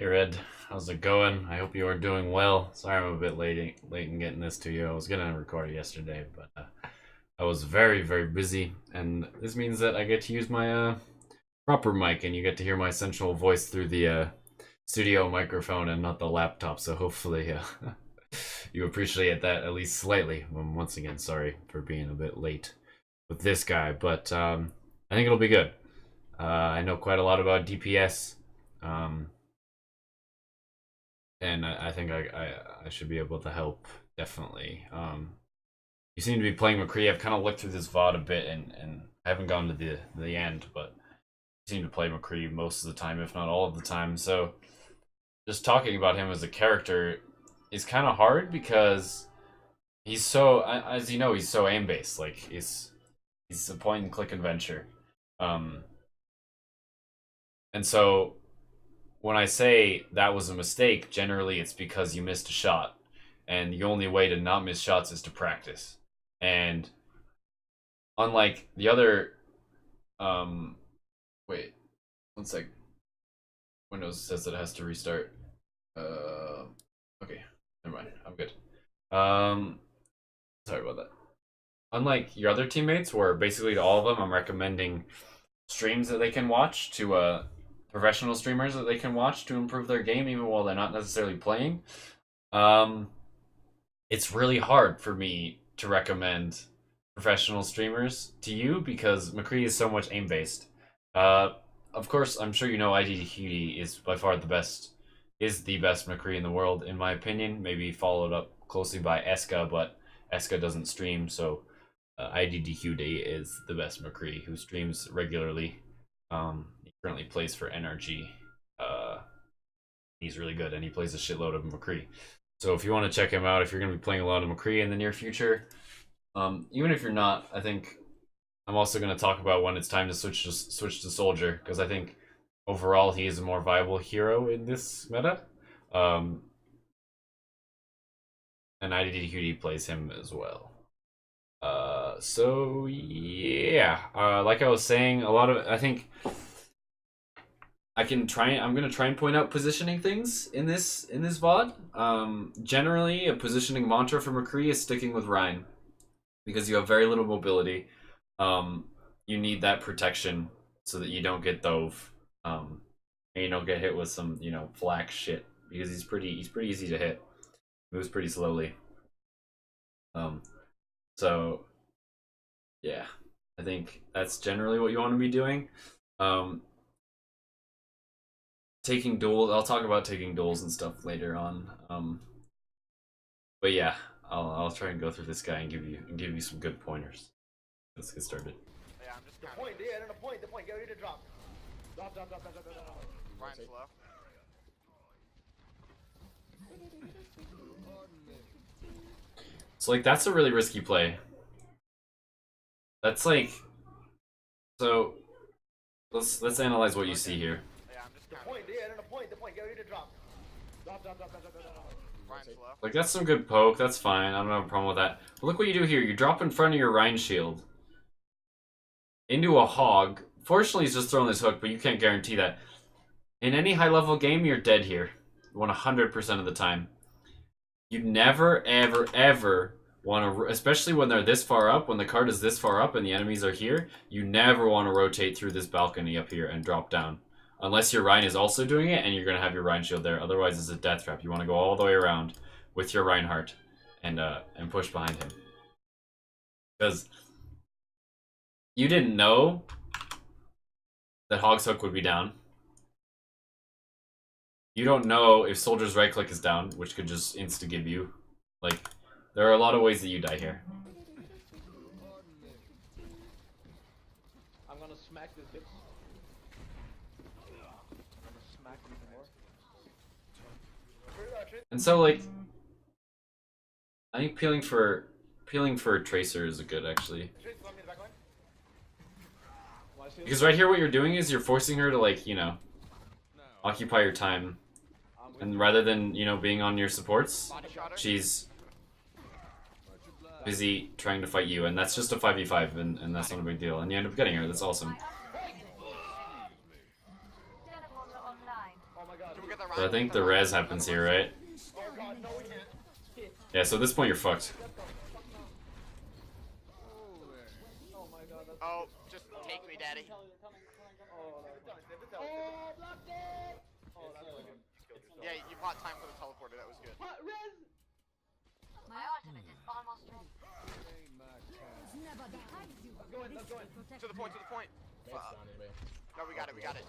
Hey Red, how's it going? I hope you are doing well. Sorry I'm a bit late in getting this to you. I was gonna record yesterday, but I was very busy, and this means that I get to use my proper mic, and you get to hear my sensual voice through the studio microphone and not the laptop. So hopefully you appreciate that at least slightly. Once again, sorry for being a bit late with this guy, but I think it'll be good. I know quite a lot about DPS. Um, and I think I should be able to help definitely. You seem to be playing Mcree. I've kind of looked through this VOD a bit, and I haven't gone to the end, but you seem to play Mcree most of the time, if not all of the time. So just talking about him as a character is kind of hard because he's so, as you know, he's so aim based. Like he's a point and click adventure, um, and so when I say that was a mistake, generally it's because you missed a shot. And the only way to not miss shots is to practice. And unlike the other wait, one sec. Windows says that it has to restart. Okay, never mind. I'm good. Sorry about that. Unlike your other teammates, where basically to all of them I'm recommending streams that they can watch to professional streamers that they can watch to improve their game even while they're not necessarily playing. Um, it's really hard for me to recommend professional streamers to you because Mcree is so much aim based. Uh, of course, I'm sure you know IDDQD is by far is the best Mcree in the world in my opinion. Maybe followed up closely by Eska, but Eska doesn't stream, so IDDQD is the best Mcree who streams regularly. He currently plays for NRG. He's really good, and he plays a shitload of Mcree. So if you want to check him out, if you're going to be playing a lot of Mcree in the near future, even if you're not, I think I'm also going to talk about when it's time to switch to Soldier, because I think overall he is a more viable hero in this meta. Um, and IDDQD plays him as well. So yeah, like I was saying, a lot of I think I'm gonna try and point out positioning things in this VOD. Generally, a positioning mantra for McCree is sticking with Rhine because you have very little mobility. You need that protection so that you don't get dove, and you don't get hit with some flak shit because he's pretty easy to hit. Moves pretty slowly. So yeah, I think that's generally what you want to be doing. Um, Taking duels. I'll talk about taking duels and stuff later on. But yeah, I'll try and go through this guy and give you some good pointers. Let's get started. Yeah, I'm just the point, yeah, the point, get ready to drop. Drop. Ryan slow. So like that's a really risky play. That's like so. Let's analyze what you see here. Yeah, I'm just the point, yeah, the point, get ready to drop. Drop. Ryan slow. Like that's some good poke. That's fine. I don't have a problem with that. But look what you do here. You drop in front of your Rhine shield into a hog. Fortunately, he's just throwing this hook, but you can't guarantee that. In any high level game, you're dead here, 100% of the time. You never, ever want to, especially when they're this far up, when the card is this far up and the enemies are here, you never want to rotate through this balcony up here and drop down. Unless your Rhine is also doing it and you're going to have your Rhine shield there. Otherwise, it's a death trap. You want to go all the way around with your Reinhardt and push behind him. Because you didn't know that Hog's Hook would be down. You don't know if Soldier's right click is down, which could just insta-give you. Like, there are a lot of ways that you die here. I'm gonna smack this bitch. I'm gonna smack him even more. And so, like, I think peeling for a Tracer is a good, actually. Because right here what you're doing is you're forcing her to, like, occupy your time. And rather than, being on your supports, she's busy trying to fight you, and that's just a 5v5, and that's not a big deal. And you end up getting her, that's awesome. get the Ryan. But I think the res happens here, right? Oh god, no we can't. Yeah, so at this point you're fucked. Oh my god, that's Oh, just take me, daddy. oh, blocked it! Oh, that's so good. Yeah, you bought time for the teleporter. That was good. What, Riz? My ultimate is almost ready. Let's go in, let's go in. To the point. To the point. No, we got it. We got it.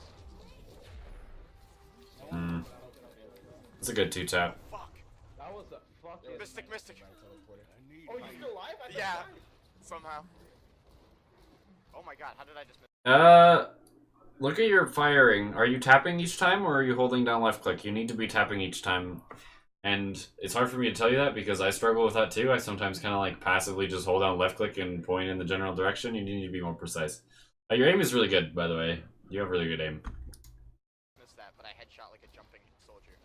It's a good 2-tap. Fuck. That was a fucking... Mystic. Oh, you still alive? I thought Yeah. you died. Somehow. Oh my god, how did I just miss? Look at your firing. Are you tapping each time or are you holding down left click? You need to be tapping each time. And it's hard for me to tell you that because I struggle with that too. I sometimes kind of like passively just hold down left click and point in the general direction. You need to be more precise. Your aim is really good, by the way. You have really good aim. Missed that, but I headshot like a jumping soldier.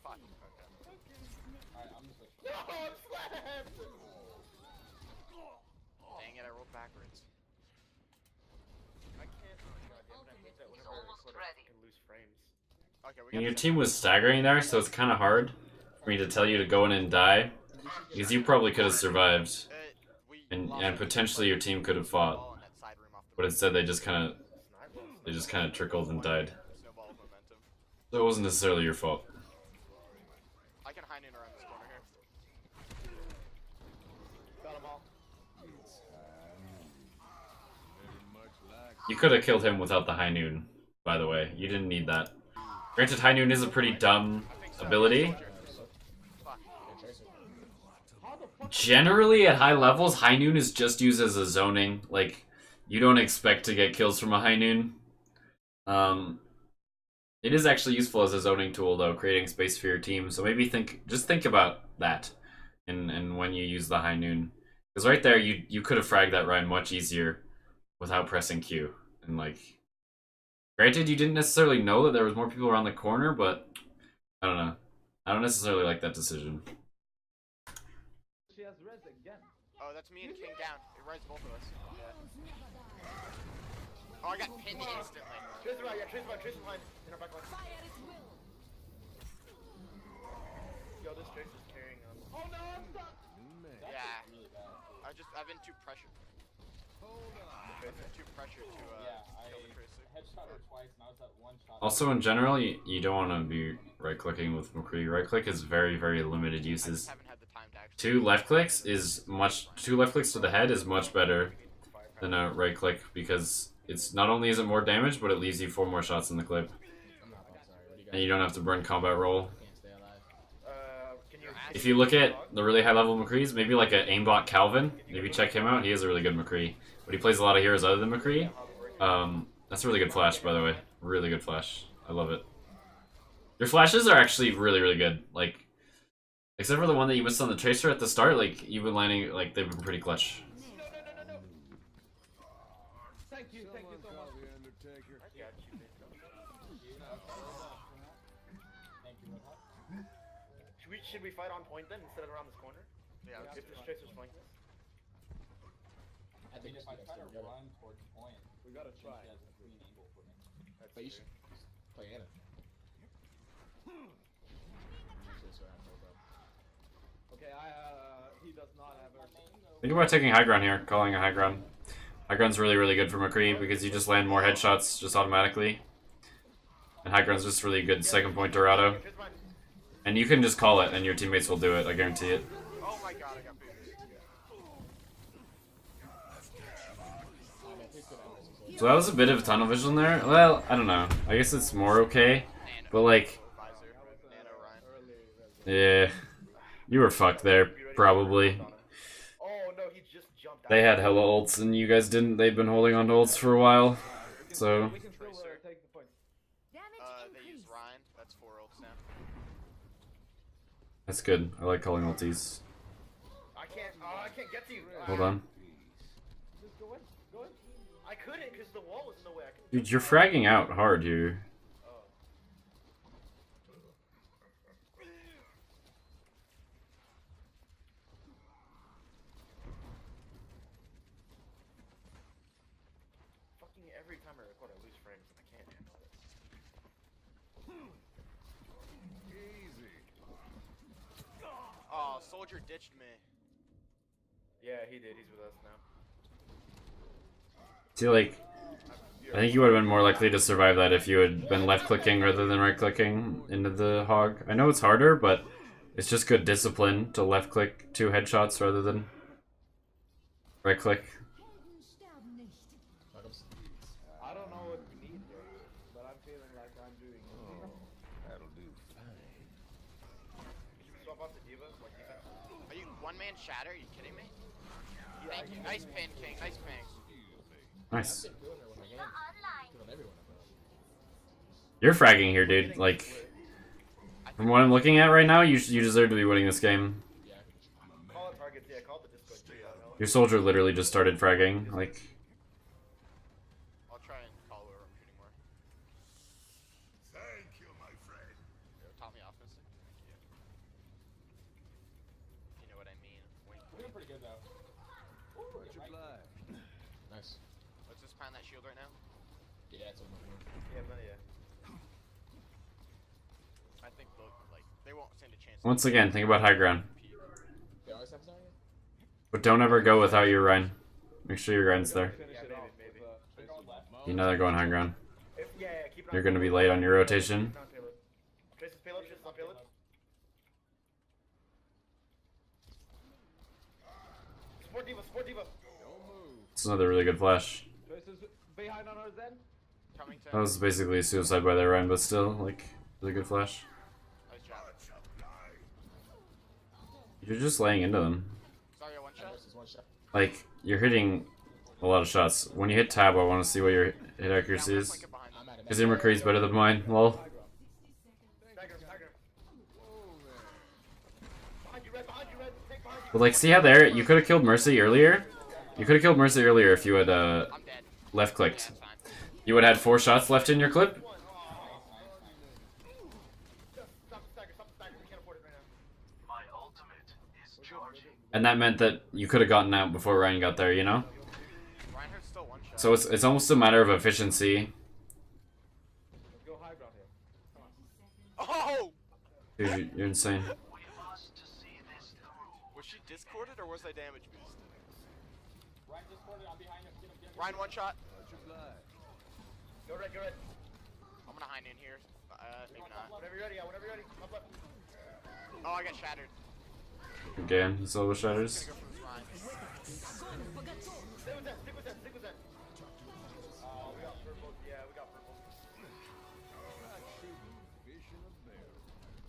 Fuck. Okay. No, I'm slapped! Dang it, I rolled backwards. I can't. Oh, god damn it, I hate that whenever I record I can lose frames. Okay, we And got your the team was staggering there, so it's kind of hard for me to tell you to go in and die. Because you probably could have survived. And potentially your team could have fought. But instead they just kind of trickled and died. Snowball of momentum. So it wasn't necessarily your fault. I can high noon around this corner here. Got them all. You could have killed him without the high noon, by the way. You didn't need that. Granted, high noon is a pretty dumb ability. Generally, at high levels, high noon is just used as a zoning. Like, you don't expect to get kills from a high noon. It is actually useful as a zoning tool, though, creating space for your team. So maybe just think about that, and when you use the high noon, because right there, you could have fragged that Ryan much easier without pressing Q. And like, granted, you didn't necessarily know that there was more people around the corner, but I don't know. I don't necessarily like that decision. She has res again. Oh, that's me and King down. It rides both of us. Yeah. Oh, I got pinned instantly. Trace right, yeah, Trace behind. In our back line. Yo, this Trace is carrying on. Oh no, I'm stuck! Yeah. I've been too pressured. I've been too pressured to kill the Tracer. Also, in general, you don't want to be right-clicking with Mcree. Right-click is very, very limited I uses. just haven't had the time to actually. Two left clicks to the head is much better than a right click because it's not only is it more damage, but it leaves you 4 more shots in the clip, and you don't have to burn combat roll. Can you... If you look at the really high level Mcrees, maybe like an aimbot Calvin, maybe check him out. He is a really good Mcree, but he plays a lot of heroes other than Mcree. That's a really good flash, by the way. Really good flash. I love it. Your flashes are actually really, really good. Like, except for the one that you missed on the Tracer at the start, like, you've been landing, like, they've been pretty clutch. No. Thank you so much. Should we fight on point then instead of around this corner? Yeah. If this Tracer's flanking us? I think if I try to run towards point, We gotta try. she has a clean angle for me. But you should play Anna. Okay, he does not have her. Think about taking high ground here, calling a high ground. High ground's really, really good for Mcree because you just land more headshots just automatically. And high ground's just really good second point Dorado. And you can just call it and your teammates will do it, I guarantee it. Oh my god, I got booted. So that was a bit of tunnel vision there. Well, I don't know. I guess it's more okay. But like, Visor. Nano Ryan. yeah, you were fucked there, probably. Oh no, he just jumped out. They had hella ults and you guys didn't. They've been holding on to ults for a while. So, We can still take the point. They use Ryan. That's 4 ults now. that's good. I like calling ulties. I can't get to you. Hold on. Just go in. I couldn't because the wall was in the way. Dude, you're fragging out hard here. Fucking every time I record, I lose frames and I can't handle it. soldier ditched me. Yeah, he did. He's with us now. See, like, I think you would have been more likely to survive that if you had been left-clicking rather than right-clicking into the hog. I know it's harder, but it's just good discipline to left-click 2 headshots rather than right-click. I don't know what we need here, but I'm feeling like I'm doing it. That'll do fine. Should we swap out the D.Va? Like defense? Are you one-man shatter? Are you kidding me? Thank you. Nice pin, King. Nice pin. Nice. I've been doing it with my game. Doing everyone, bro. You're fragging here, dude. Like, from what I'm looking at right now, you deserve to be winning this game. Yeah, I can just Call it targets, yeah, call it the Discord too. Your soldier literally just started fragging. Like, I'll try and call where I'm shooting more. Thank you, my friend. Taught me offensive. Thank you. You know what I mean. Wink. We're doing pretty good though. Much obliged. Nice. Let's just pound that shield right now. Yeah, it's a movie. Yeah, but yeah. I think they won't stand a chance. once again, think about high ground. They always have Zion? But don't ever go without your Rhine. Make sure your Rhine's there. Finish Yeah, it off maybe. with, They're going left. You know they're going high ground. yeah, keep it on You're gonna be payload. late on your rotation. Keep it on payload. Trace is payload, Trace is on payload. Support D.Va, support D.Va. It's another really good flash. Trace is behind on our Zen. Coming to. That was basically a suicide by their Rhine, but still, like, really good flash. Nice job. You're just laying into them. Sorry, one shot. Versus one shot. Like, you're hitting a lot of shots. When you hit tab, I want to see what your hit accuracy is. Flank it behind them. I'm at a Because your Mcree's better than mine. Lol. Stagger him, stagger him. Behind you, Red, take behind you. But, like, see how there, you could have killed Mercy earlier? You could have killed Mercy earlier if you had I'm dead. left-clicked. Yeah, it's fine. You would have had 4 shots left in your clip? Stop the stagger, we can't afford it right now. My ultimate is charging. And that meant that you could have gotten out before Ryan got there, you know? Reinhardt's still one shot. So it's almost a matter of efficiency. Let's go high ground here. Oh! Dude, you're insane. We must see this through. Was she discorded or was I damage boosted? Right discorded, I'm behind him. Get him, get him. Ryan, one shot. Much obliged. Go red, go red. I'm gonna hind in here. Maybe not. Whenever you're ready, yeah, whenever you're ready. Up left. Oh, I got shattered. Again, he's solo I'm shatters. gonna go for this Ryan. Stick with that, stick with that, stick with that. Oh, we got purple. Yeah, we got purple.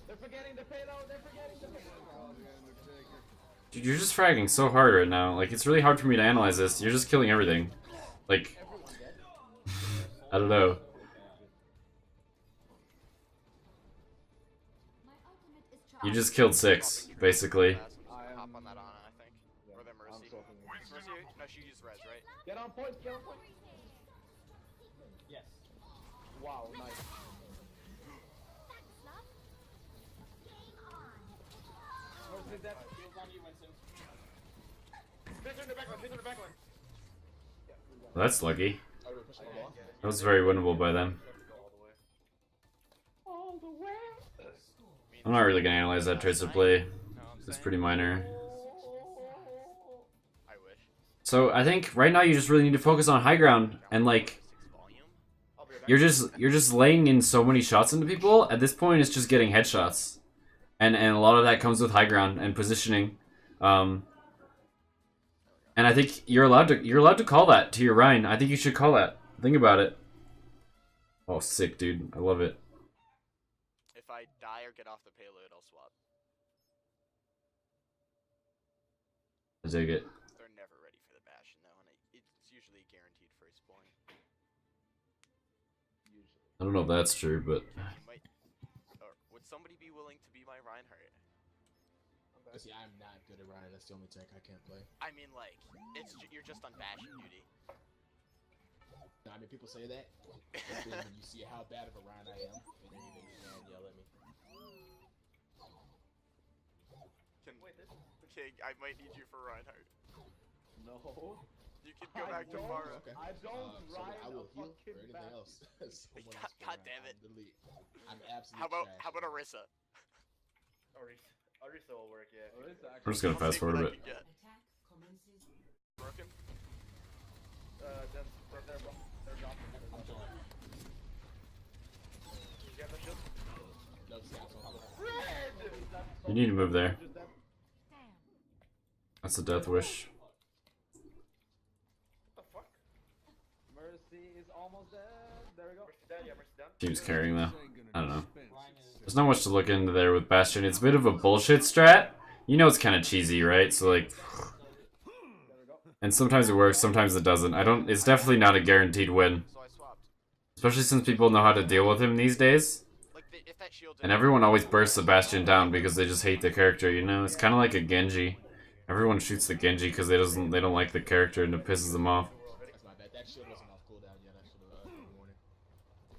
They're forgetting the payload, they're forgetting the payload. Dude, you're just fragging so hard right now. Like, it's really hard for me to analyze this. You're just killing everything. Like, I don't know. My ultimate is charged. You just killed 6, basically. Hop on that Ana, I think. Or the Mercy. Mercy, no, she used res, right? Get on point, get on point. Yes. Wow, nice. Where's that? Shields on you, Winston. Tracer in the back line, tracer in the back line. Well, that's lucky. Oh, we're pushing the ball. That was very winnable by them. All the way. I'm not really gonna analyze that tracer play. Know what I'm It's saying? pretty minor. I wish. So I think right now you just really need to focus on high ground and like 6 volume. I'll be right back. you're just laying in so many shots into people. At this point, it's just getting headshots, and a lot of that comes with high ground and positioning. And I think you're allowed to call that to your Rhine. I think you should call that. Think about it. Oh, sick, dude! I love it. If I die or get off the payload, I'll swap. I dig it. They're never ready for the Bastion, though, and it's usually guaranteed first point. I don't know if that's true, but You might, or would somebody be willing to be my Reinhardt? See, I'm not good at Ryan. That's the only tank I can't play. I mean, like, you're just on Bastion duty. No, I mean, people say that. But then when you see how bad of a Ryan I am, and then you yell at me. King, I might need you for Reinhardt. No. You can go back tomorrow. Okay. I don't So ride I will a heal or fucking anything bat. else. Someone God- else God can damn it. Delete. I'm absolutely How about trash. how about Orisa? Sorry. Arisa will work, yeah. We're just gonna I'll fast take what forward a I bit. can get. Broken. Then right there, bro. They're dropping. I'm joining. You got the shield? No scouts on. Red! You need to move there. Just dead. That's a death wish. What the fuck? Mercy is almost dead. There we go. Mercy dead, yeah, Mercy down. Team's carrying though. I don't know. Ryan is There's not much to look into there with Bastion. It's a bit of a bullshit strat. You know it's kind of cheesy, right? So like, and sometimes it works, sometimes it doesn't. It's definitely not a guaranteed win. So I swapped. Especially since people know how to deal with him these days. Like if that shield. And everyone always bursts the Bastion down because they just hate the character, you know? It's kind of like a Genji. Everyone shoots the Genji because they don't like the character and it pisses them off. That's my bad. That shield wasn't off cooldown yet. I should have warned it.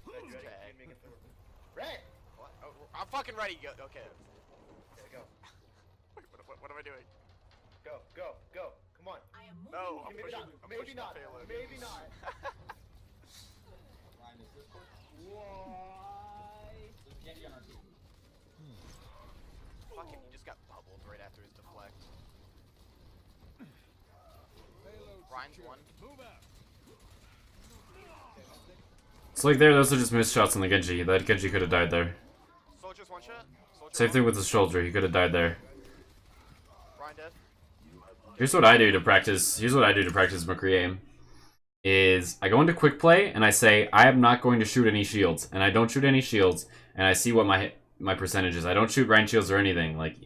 Okay. Red! What? Oh, I'm fucking ready. Go. Okay. Okay, go. Wait, what am I doing? Go, go, go. Come on. No, I'm Maybe pushing. not. I'm Maybe pushing not. the payload. Maybe not. Ryan is this one. Why? There's Genji on our team. Fucking, he just got bubbled right after his deflect. Ryan's one. It's like those are just missed shots on the Genji. That Genji could have died there. Soldier's one shot. Soldier Same one. thing with the soldier. He could have died there. Ryan dead. Here's what I do to practice. Here's what I do to practice Mcree aim. Is I go into quick play and I say I am not going to shoot any shields, and I don't shoot any shields, and I see what my percentage is. I don't shoot range shields or anything. Like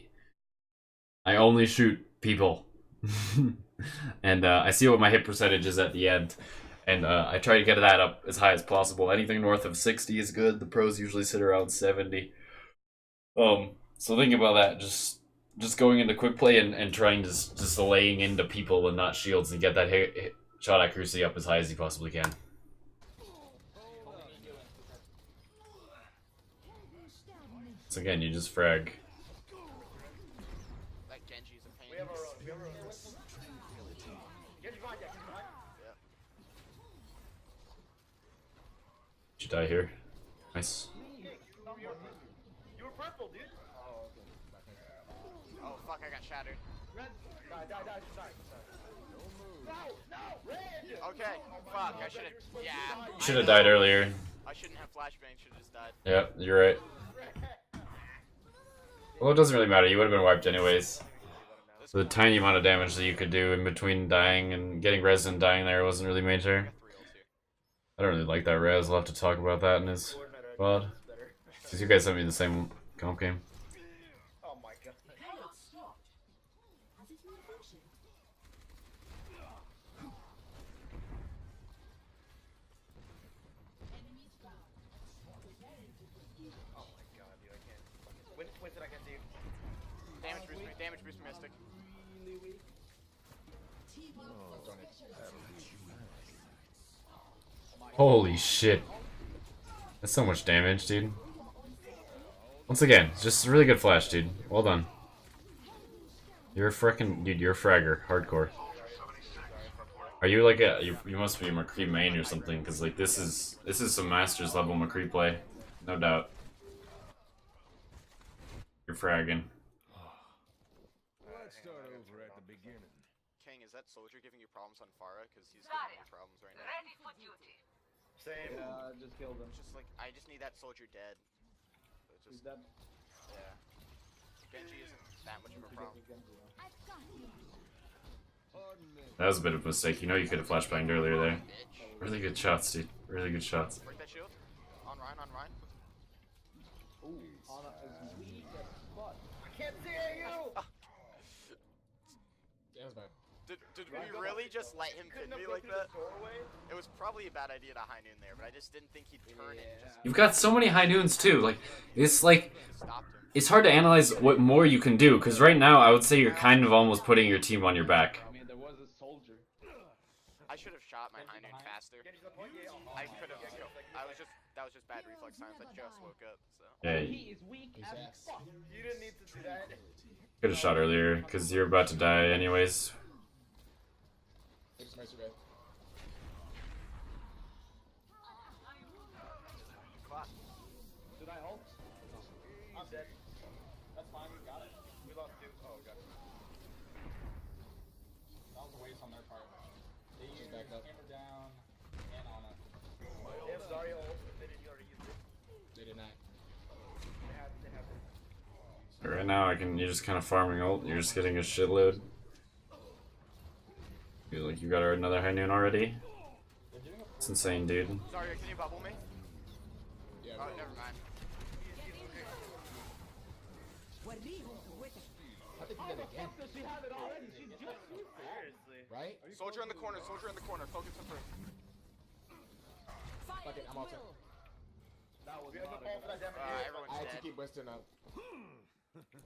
I only shoot people, and I see what my hit percentage is at the end, and I try to get that up as high as possible. Anything north of 60 is good. The pros usually sit around 70. So think about that. Just going into quick play and trying to just laying into people and not shields and get that hit shot accuracy up as high as you possibly can. So again, you just frag. That Genji's a pain. We have our own. We have our own. Get you behind, yeah, get you behind. Did you die here? Nice. You were purple, dude. Oh fuck! I got shattered. Die, sorry. No, red! Okay. Fuck! I should have. Yeah. You should have died earlier. I shouldn't have flashbang. Should have just died. Yeah, you're right. Well, it doesn't really matter. You would have been wiped anyways. The tiny amount of damage that you could do in between dying and getting res and dying there wasn't really major. I don't really like that res. I'll have to talk about that in his VOD. Because you guys sent me the same comp game. Oh my god. Oh my god, dude, I can't fucking... Winston, I can't see you. Damage boost Mystic. Holy shit. That's so much damage, dude. Once again, just a really good flash, dude. Well done. You're a frickin' dude, you're a fragger. Hardcore. Are you like a... You must be a Mcree main or something, because like this is some Masters level Mcree play. No doubt. You're fragging. Let's start over at the beginning. King, is that soldier giving you problems on Pharah? Because he's Got giving me it. problems right now. Ready for duty. Same. Just killed him. Just like I just need that soldier dead. So it's He's just dead. yeah. Genji isn't that much of a problem. Pardon me. That was a bit of a mistake. You know you could have flashbanged earlier there. Bitch. Really good shots, dude. Really good shots. Break that shield. On Ryan. On Ryan. Ooh, Ana is weak as fuck. I can't see you! That was bad. Did we really just let him Couldn't pin have me like looked through that? the doorway? It was probably a bad idea to high noon there, but I just didn't think he'd turn it and just You've got so many high noons too. Like it's like stopped him. it's hard to analyze what more you can do because right now I would say you're kind of almost putting your team on your back. I mean, there was a soldier. I should have shot my high noon faster. Get you to the point, yeah. I could have. That was just bad reflex times. I just woke up, so. Yeah, He is weak He's as ass. fuck. You didn't need to do that. could have shot earlier because you're about to die anyways. Thanks, Mercy Red. Did I ult? I'm dead. That's fine, we got it. We lost 2. Oh, God. That was a waste on their part. They used back up. hammer down and on it. They have Zarya ult. They didn't already use it. They did not. They have it. Right now, you're just kind of farming ult. You're just getting a shitload. Feel like you got another high noon already. It's insane, dude. Sorry, can you bubble me? Yeah, Oh, never mind. I think he did it again. Does she have it already? She just seriously. Right? Soldier in the corner, soldier in the corner. Focus on first. Fuck it, I'm out there. That was We have not to a fall for good that damage. Everyone's I had to dead. keep Winston up.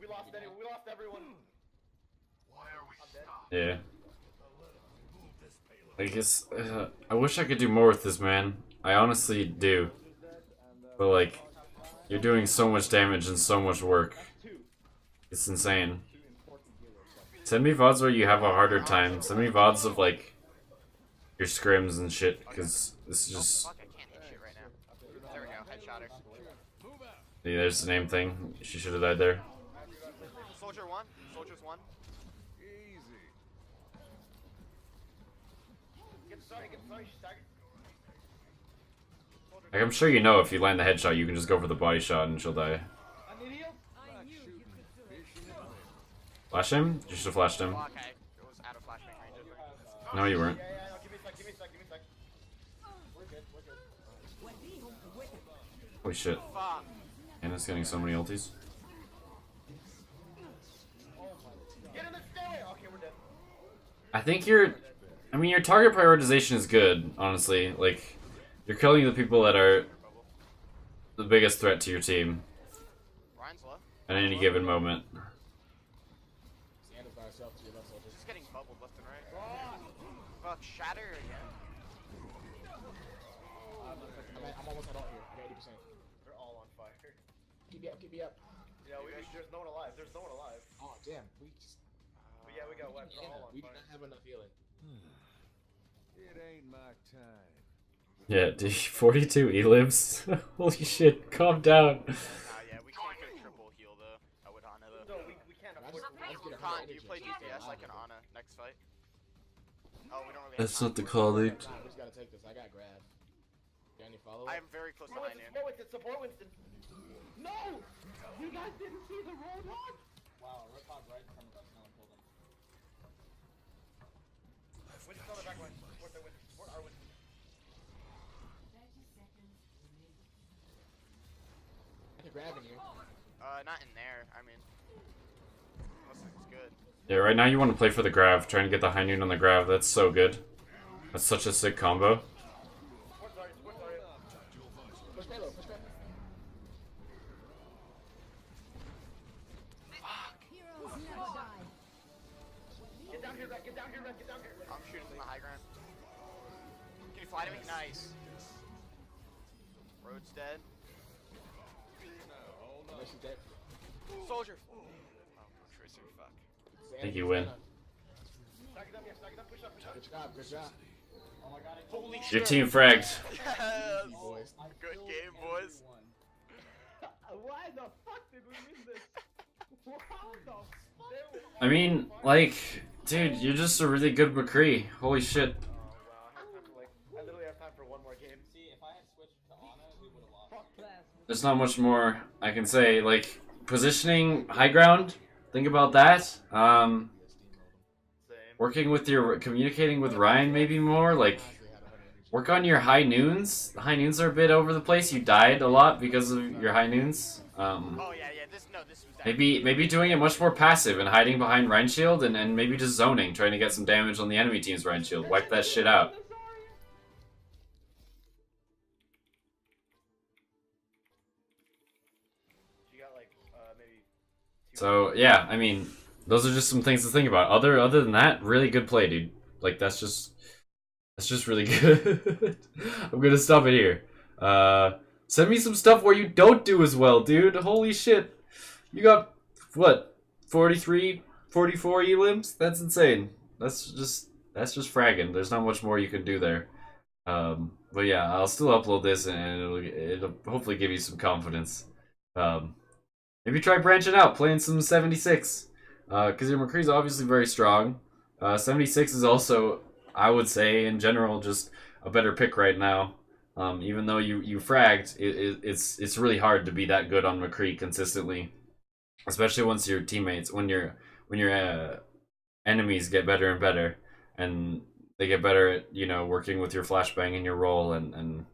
We lost everyone. I'm dead. Yeah. I guess I wish I could do more with this man. I honestly do. But like, you're doing so much damage and so much work. It's insane. Send me VODs where you have a harder time. Send me VODs of like your scrims and shit, because this is just. Fuck, I can't hit shit right now. There we go, headshot her. Yeah, there's the name thing. She should have died there. Soldier 1, soldier's 1. Easy. Get sorry, she's staggered. Like, I'm sure you know if you land the headshot, you can just go for the body shot and she'll die. I need heal. Flash him? You should have flashed him. Oh, okay, it was out of flashbang range. No, you weren't. Yeah, no, give me a sec. We're good, we're good. Holy shit. Fuck. Anna's getting so many ultis. Get in the stairway. Okay, we're dead. I think your target prioritization is good, honestly. Like, you're killing the people that are the biggest threat to your team Ryan's low. at any given moment. Sienna's by herself to your left, soldier. She's getting bubbled left and right. Fuck, shatter again. I'm almost at ult here. I got 80%. They're all on fire. Keep me up, keep me up. Yeah, there's no one alive. Oh, damn. We just. But yeah, we got wiped. They're all on We do fire. not have enough healing. It ain't my time. Yeah, dude, 42 elims. Holy shit, calm down. Nah, yeah, we can't get a triple heal though. I would Ana though. No, we can't afford to Let's get a Khan, hundred do you energy play and she's DPS alive like an with it. Ana next fight? Oh, we don't really That's have not the time for call, it. dude. Nah, we just gotta take this. I got grab. Got any follow? I am very close to high noon. Support Winston. No! You guys didn't see the roadhog? Wow, Roadhog right in front of us, no one pulled him. Winston's on the back line. Support their Winston. Support our Winston. 30 seconds remaining. I can grab in here. Not in there. I mean, unless it's good. Yeah, right now you want to play for the grav, trying to get the high noon on the grav. That's so good. That's such a sick combo. Support Zarya. Push payload, push payload. Get down here, Red. Get down here. I'm shooting from the high ground. Can you fly to me? Nice. Road's dead. Unless she's dead. Soldier. Oh, Tracer, fuck. Sienna, think you win. Sienna. Stack it up. Push up. Good job, good job. Oh my god, Holy shit. Your team fragged. Yes. Boys. Good game, boys. Why the fuck did we win this? How the fuck? I mean, like, dude, you're just a really good Mcree. Holy shit. Oh wow, I literally have time for one more game. See, if I had switched to Ana, we would have lost. There's not much more I can say. Like, positioning high ground, think about that. Same. Working with communicating with Ryan maybe more. Like, work on your high noons. The high noons are a bit over the place. You died a lot because of your high noons. Oh yeah. This was that. Maybe doing it much more passive and hiding behind Rhine Shield and maybe just zoning, trying to get some damage on the enemy team's Rhine Shield. Wipe that shit out. She got like maybe. So yeah, I mean, those are just some things to think about. Other than that, really good play, dude. Like that's just really good. I'm gonna stop it here. Send me some stuff where you don't do as well, dude. Holy shit. You got what? 43, 44 elims? That's insane. That's just fragging. There's not much more you can do there. But yeah, I'll still upload this and it'll hopefully give you some confidence. Maybe try branching out, playing some 76. Because your Mcree's obviously very strong. 76 is also, I would say, in general, just a better pick right now. Even though you fragged, it's really hard to be that good on Mcree consistently, especially once your teammates, when your enemies get better and better, and they get better at working with your flashbang and your roll and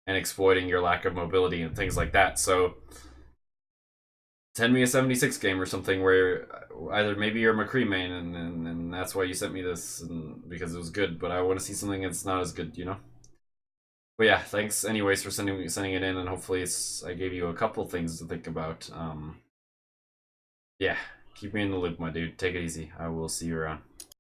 exploiting your lack of mobility and things like that. So send me a 76 game or something where either maybe you're a Mcree main and that's why you sent me this, and because it was good, but I want to see something that's not as good, But yeah, thanks anyways for sending it in, and hopefully I gave you a couple things to think about. Yeah, keep me in the loop, my dude. Take it easy. I will see you around.